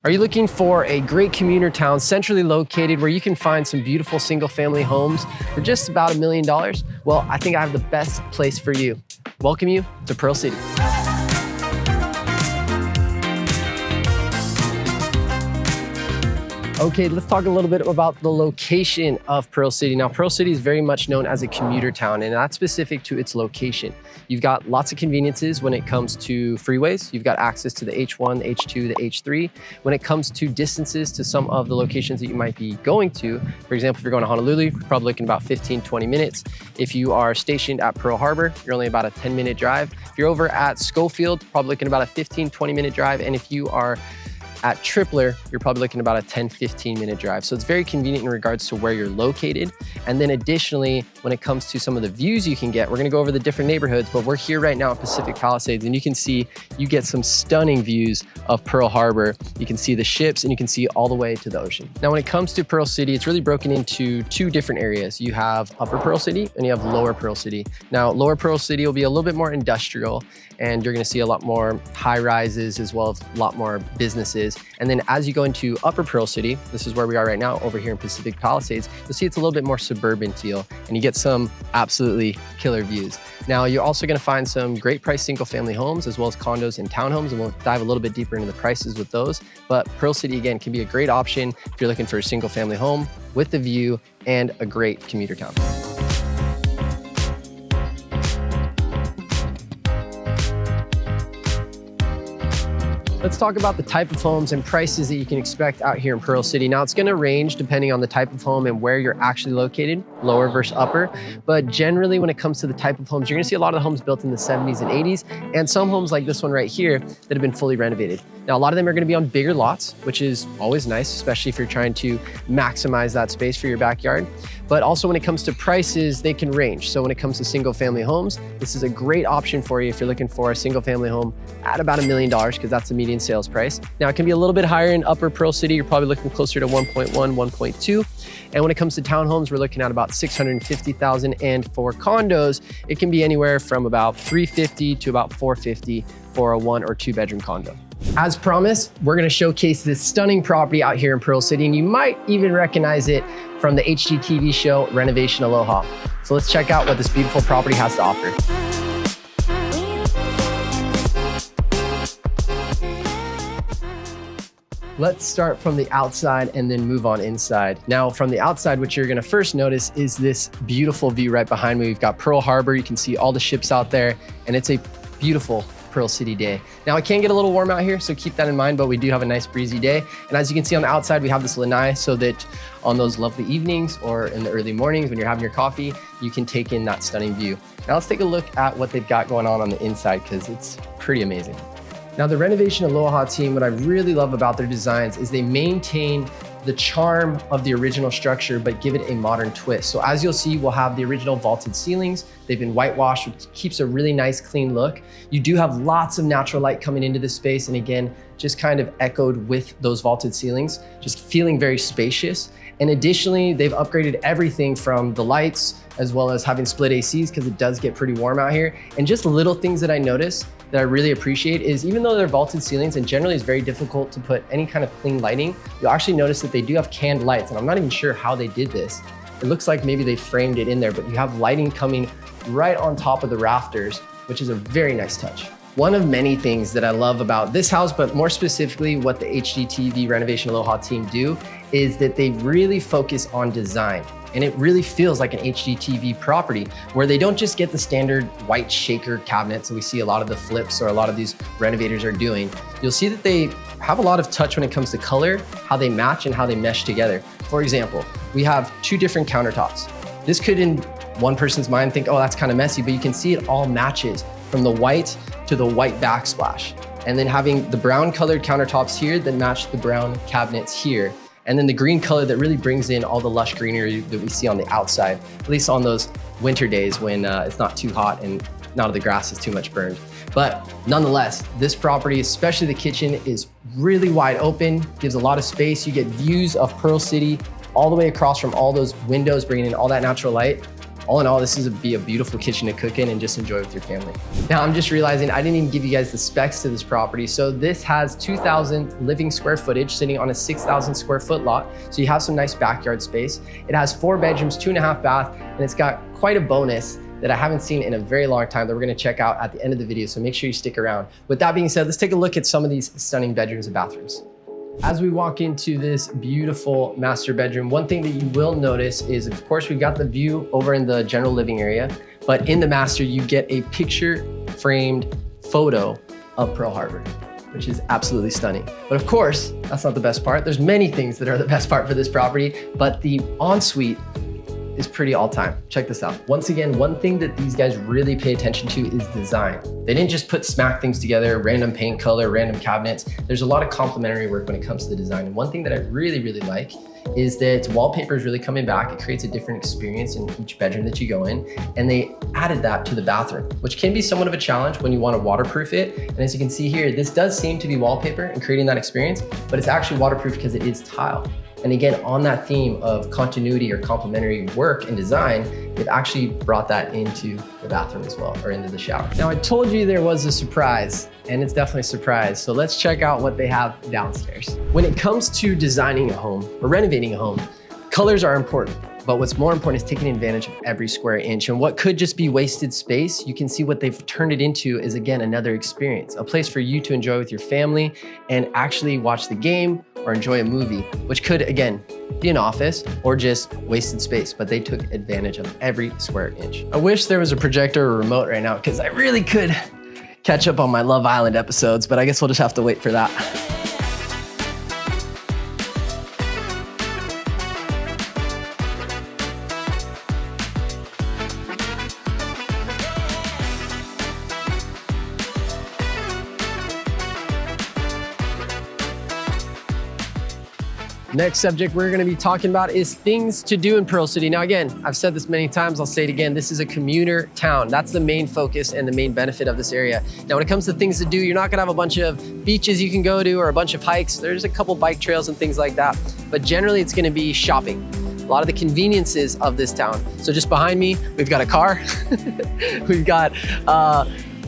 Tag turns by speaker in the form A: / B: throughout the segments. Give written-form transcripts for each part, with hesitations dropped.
A: Are you looking for a great commuter town centrally located where you can find some beautiful single family homes for just about $1 million? Well, I think I have the best place for you. Welcome you to Pearl City. Okay, let's talk a little bit about the location of Pearl City. Now, Pearl City is very much known as a commuter town, and that's specific to its location. You've got lots of conveniences when it comes to freeways. You've got access to the H1, the H2, the H3. When it comes to distances to some of the locations that you might be going to, for example, if you're going to Honolulu, you're probably looking about 15, 20 minutes. If you are stationed at Pearl Harbor, you're only about a 10-minute drive. If you're over at Schofield, probably looking about a 15, 20-minute drive. And if you are at Tripler, you're probably looking about a 10, 15-minute drive. So it's very convenient in regards to where you're located. And then additionally, when it comes to some of the views you can get, we're gonna go over the different neighborhoods, but we're here right now at Pacific Palisades, and you can see, you get some stunning views of Pearl Harbor. You can see the ships and you can see all the way to the ocean. Now, when it comes to Pearl City, it's really broken into two different areas. You have Upper Pearl City and you have Lower Pearl City. Now, Lower Pearl City will be a little bit more industrial, and you're gonna see a lot more high rises as well as a lot more businesses. And then as you go into Upper Pearl City, this is where we are right now over here in Pacific Palisades, you'll see it's a little bit more suburban feel, and you get some absolutely killer views. Now, you're also gonna find some great price single family homes as well as condos and townhomes, and we'll dive a little bit deeper into the prices with those. But Pearl City, again, can be a great option if you're looking for a single family home with the view and a great commuter town. Let's talk about the type of homes and prices that you can expect out here in Pearl City. Now, it's gonna range depending on the type of home and where you're actually located, lower versus upper. But generally, when it comes to the type of homes, you're gonna see a lot of the homes built in the 70s and 80s, and some homes like this one right here that have been fully renovated. Now, a lot of them are gonna be on bigger lots, which is always nice, especially if you're trying to maximize that space for your backyard. But also when it comes to prices, they can range. So when it comes to single family homes, this is a great option for you if you're looking for a single family home at about $1 million, because that's the median sales price. Now, it can be a little bit higher in Upper Pearl City. You're probably looking closer to 1.1, 1.2. And when it comes to townhomes, we're looking at about 650,000. And for condos, it can be anywhere from about 350 to about 450 for a 1 or 2 bedroom condo. As promised, we're gonna showcase this stunning property out here in Pearl City, and you might even recognize it from the HGTV show, Renovation Aloha. So let's check out what this beautiful property has to offer. Let's start from the outside and then move on inside. Now, from the outside, what you're gonna first notice is this beautiful view right behind me. We've got Pearl Harbor. You can see all the ships out there, and it's a beautiful Pearl City day. Now, it can get a little warm out here, so keep that in mind, but we do have a nice breezy day. And as you can see on the outside, we have this lanai so that on those lovely evenings or in the early mornings when you're having your coffee, you can take in that stunning view. Now, let's take a look at what they've got going on the inside, because it's pretty amazing. Now, the Renovation Aloha team, what I really love about their designs is they maintain the charm of the original structure, but give it a modern twist. So as you'll see, we'll have the original vaulted ceilings. They've been whitewashed, which keeps a really nice, clean look. You do have lots of natural light coming into this space. And again, just kind of echoed with those vaulted ceilings, just feeling very spacious. And additionally, they've upgraded everything from the lights, as well as having split ACs, because it does get pretty warm out here. And just little things that I notice that I really appreciate is, even though they're vaulted ceilings and generally it's very difficult to put any kind of clean lighting, you'll actually notice that they do have canned lights, and I'm not even sure how they did this. It looks like maybe they framed it in there, but you have lighting coming right on top of the rafters, which is a very nice touch. One of many things that I love about this house, but more specifically what the HGTV Renovation Aloha team do, is that they really focus on design. And it really feels like an HGTV property, where they don't just get the standard white shaker cabinets that we see a lot of the flips or a lot of these renovators are doing. You'll see that they have a lot of touch when it comes to color, how they match and how they mesh together. For example, we have 2 different countertops. This could, in one person's mind, think, oh, that's kind of messy, but you can see it all matches from the white to the white backsplash. And then having the brown colored countertops here that match the brown cabinets here. And then the green color that really brings in all the lush greenery that we see on the outside, at least on those winter days when it's not too hot and none of the grass is too much burned. But nonetheless, this property, especially the kitchen, is really wide open, gives a lot of space. You get views of Pearl City all the way across from all those windows, bringing in all that natural light. All in all, this is be a beautiful kitchen to cook in and just enjoy with your family. Now, I'm just realizing I didn't even give you guys the specs to this property. So this has 2,000 living square footage sitting on a 6,000 square foot lot. So you have some nice backyard space. It has 4 bedrooms, 2.5 bath, and it's got quite a bonus that I haven't seen in a very long time that we're gonna check out at the end of the video. So make sure you stick around. With that being said, let's take a look at some of these stunning bedrooms and bathrooms. As we walk into this beautiful master bedroom, one thing that you will notice is, of course, we've got the view over in the general living area, but in the master, you get a picture framed photo of Pearl Harbor, which is absolutely stunning. But of course, that's not the best part. There's many things that are the best part for this property, but the ensuite is pretty all time. Check this out. Once again, one thing that these guys really pay attention to is design. They didn't just put smack things together, random paint color, random cabinets. There's a lot of complementary work when it comes to the design. And one thing that I really, really like is that wallpaper is really coming back. It creates a different experience in each bedroom that you go in. And they added that to the bathroom, which can be somewhat of a challenge when you want to waterproof it. And as you can see here, this does seem to be wallpaper and creating that experience, but it's actually waterproof because it is tile. And again, on that theme of continuity or complementary work and design, they've actually brought that into the bathroom as well, or into the shower. Now, I told you there was a surprise, and it's definitely a surprise. So let's check out what they have downstairs. When it comes to designing a home or renovating a home, colors are important. But what's more important is taking advantage of every square inch. And what could just be wasted space, you can see what they've turned it into is, again, another experience, a place for you to enjoy with your family and actually watch the game or enjoy a movie, which could, again, be an office or just wasted space, but they took advantage of every square inch. I wish there was a projector or remote right now because I really could catch up on my Love Island episodes, but I guess we'll just have to wait for that. Next subject we're gonna be talking about is things to do in Pearl City. Now again, I've said this many times, I'll say it again, this is a commuter town. That's the main focus and the main benefit of this area. Now when it comes to things to do, you're not gonna have a bunch of beaches you can go to or a bunch of hikes. There's a couple bike trails and things like that, but generally it's gonna be shopping. A lot of the conveniences of this town. So just behind me, we've got a car. We've got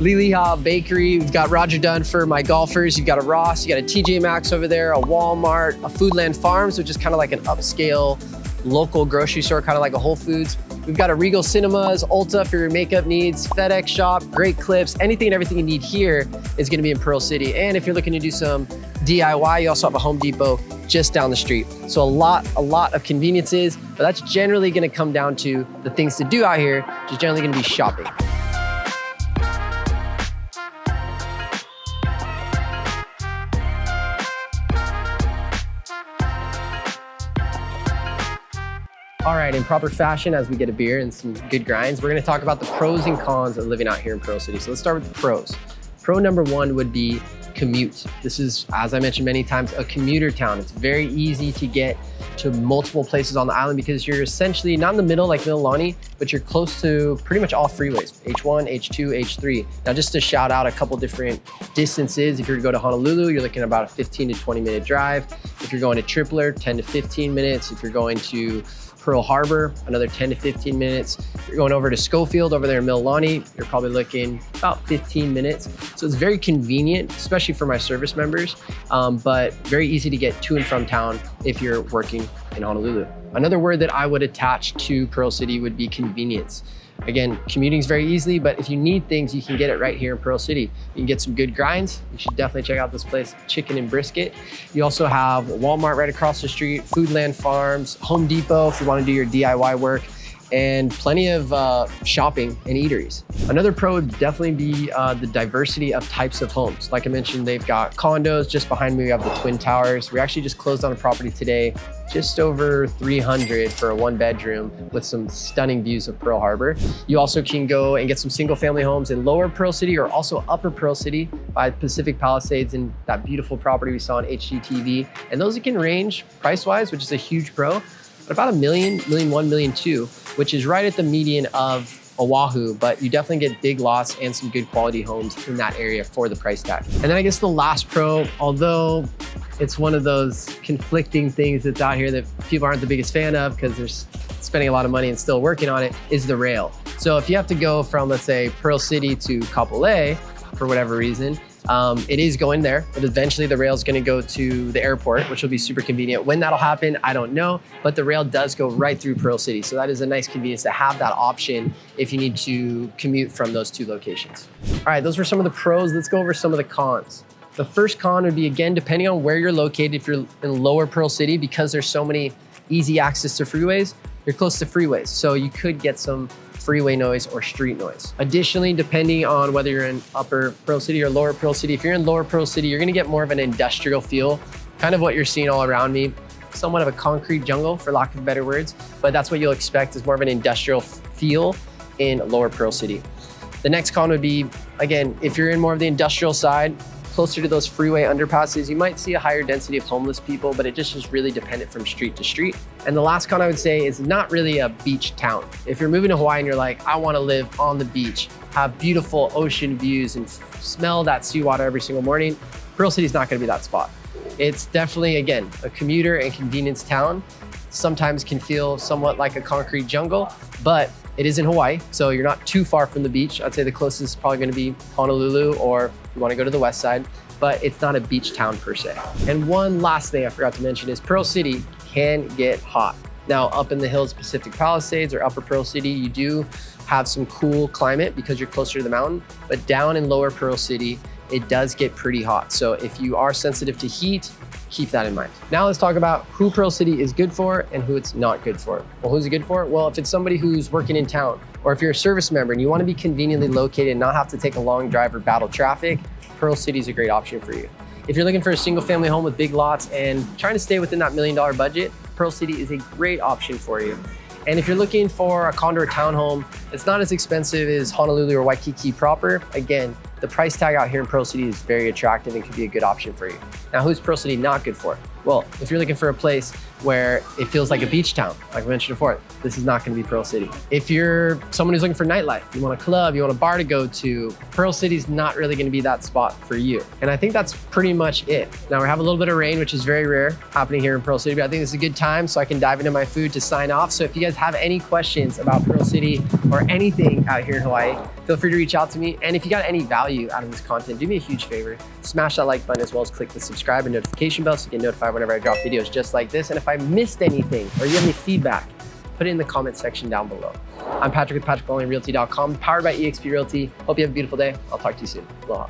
A: Liliha Bakery, we've got Roger Dunn for my golfers, you've got a Ross, you got a TJ Maxx over there, a Walmart, a Foodland Farms, which is kind of like an upscale local grocery store, kind of like a Whole Foods. We've got a Regal Cinemas, Ulta for your makeup needs, FedEx shop, great clips, anything and everything you need here is gonna be in Pearl City. And if you're looking to do some DIY, you also have a Home Depot just down the street. So a lot of conveniences, but that's generally gonna come down to the things to do out here, which is generally gonna be shopping. All right, in proper fashion, as we get a beer and some good grinds, we're gonna talk about the pros and cons of living out here in Pearl City. So let's start with the pros. Pro number one would be commute. This is, as I mentioned many times, a commuter town. It's very easy to get to multiple places on the island because you're essentially not in the middle like Mililani, but you're close to pretty much all freeways, H1, H2, H3. Now, just to shout out a couple different distances, if you're to go to Honolulu, you're looking at about a 15 to 20 minute drive. If you're going to Tripler, 10 to 15 minutes. If you're going to Pearl Harbor, another 10 to 15 minutes. If you're going over to Schofield over there in Mililani, you're probably looking about 15 minutes. So it's very convenient, especially for my service members, but very easy to get to and from town if you're working in Honolulu. Another word that I would attach to Pearl City would be convenience. Again, commuting is very easy, but if you need things, you can get it right here in Pearl City. You can get some good grinds. You should definitely check out this place, Chicken and Brisket. You also have Walmart right across the street, Foodland Farms, Home Depot if you want to do your DIY work, and plenty of shopping and eateries. Another pro would definitely be the diversity of types of homes. Like I mentioned, they've got condos. Just behind me, we have the Twin Towers. We actually just closed on a property today, just over 300 for a 1-bedroom with some stunning views of Pearl Harbor. You also can go and get some single family homes in Lower Pearl City or also Upper Pearl City by Pacific Palisades and that beautiful property we saw on HGTV. And those can range price-wise, which is a huge pro, but about $1 million, $1.1 million, $1.2 million, which is right at the median of Oahu, but you definitely get big lots and some good quality homes in that area for the price tag. And then I guess the last pro, although it's one of those conflicting things that's out here that people aren't the biggest fan of because there's spending a lot of money and still working on it, is the rail. So if you have to go from, let's say, Pearl City to Kapolei for whatever reason, it is going there, but eventually the rail is going to go to the airport, which will be super convenient. When that'll happen, I don't know, but the rail does go right through Pearl City. So that is a nice convenience to have that option if you need to commute from those two locations. All right, those were some of the pros. Let's go over some of the cons. The first con would be, again, depending on where you're located, if you're in lower Pearl City, because there's so many easy access to freeways, you're close to freeways. So you could get some freeway noise or street noise. Additionally, depending on whether you're in upper Pearl City or lower Pearl City, if you're in lower Pearl City, you're gonna get more of an industrial feel, kind of what you're seeing all around me, somewhat of a concrete jungle, for lack of better words, but that's what you'll expect, is more of an industrial feel in lower Pearl City. The next con would be, again, if you're in more of the industrial side, closer to those freeway underpasses, you might see a higher density of homeless people, but it just is really dependent from street to street. And the last con I would say is not really a beach town. If you're moving to Hawaii and you're like, I want to live on the beach, have beautiful ocean views and smell that seawater every single morning, Pearl City is not going to be that spot. It's definitely, again, a commuter and convenience town. Sometimes can feel somewhat like a concrete jungle, but it is in Hawaii, so you're not too far from the beach. I'd say the closest is probably going to be Honolulu, or if you want to go to the west side, but it's not a beach town per se. And one last thing I forgot to mention is Pearl City can get hot. Now, up in the hills, Pacific Palisades or upper Pearl City, you do have some cool climate because you're closer to the mountain, but down in lower Pearl City, it does get pretty hot. So if you are sensitive to heat, keep that in mind. Now let's talk about who Pearl City is good for and who it's not good for. Well, who's it good for? Well, if it's somebody who's working in town, or if you're a service member and you want to be conveniently located and not have to take a long drive or battle traffic, Pearl City is a great option for you. If you're looking for a single family home with big lots and trying to stay within that $1 million budget, Pearl City is a great option for you. And if you're looking for a condo or townhome, it's not as expensive as Honolulu or Waikiki proper. Again, the price tag out here in Pearl City is very attractive and could be a good option for you. Now, who's Pearl City not good for? Well, if you're looking for a place where it feels like a beach town, like I mentioned before, this is not going to be Pearl City. If you're someone who's looking for nightlife, you want a club, you want a bar to go to, Pearl City's not really going to be that spot for you. And I think that's pretty much it. Now, we have a little bit of rain, which is very rare happening here in Pearl City, but I think this is a good time so I can dive into my food to sign off. So if you guys have any questions about Pearl City or anything out here in Hawaii, feel free to reach out to me. And if you got any value out of this content, do me a huge favor, smash that like button as well as click the subscribe and notification bell so you get notified whenever I drop videos just like this. And if I missed anything or you have any feedback, put it in the comment section down below. I'm Patrick with PatrickOnlyRealty.com, powered by eXp Realty. Hope you have a beautiful day. I'll talk to you soon. Aloha.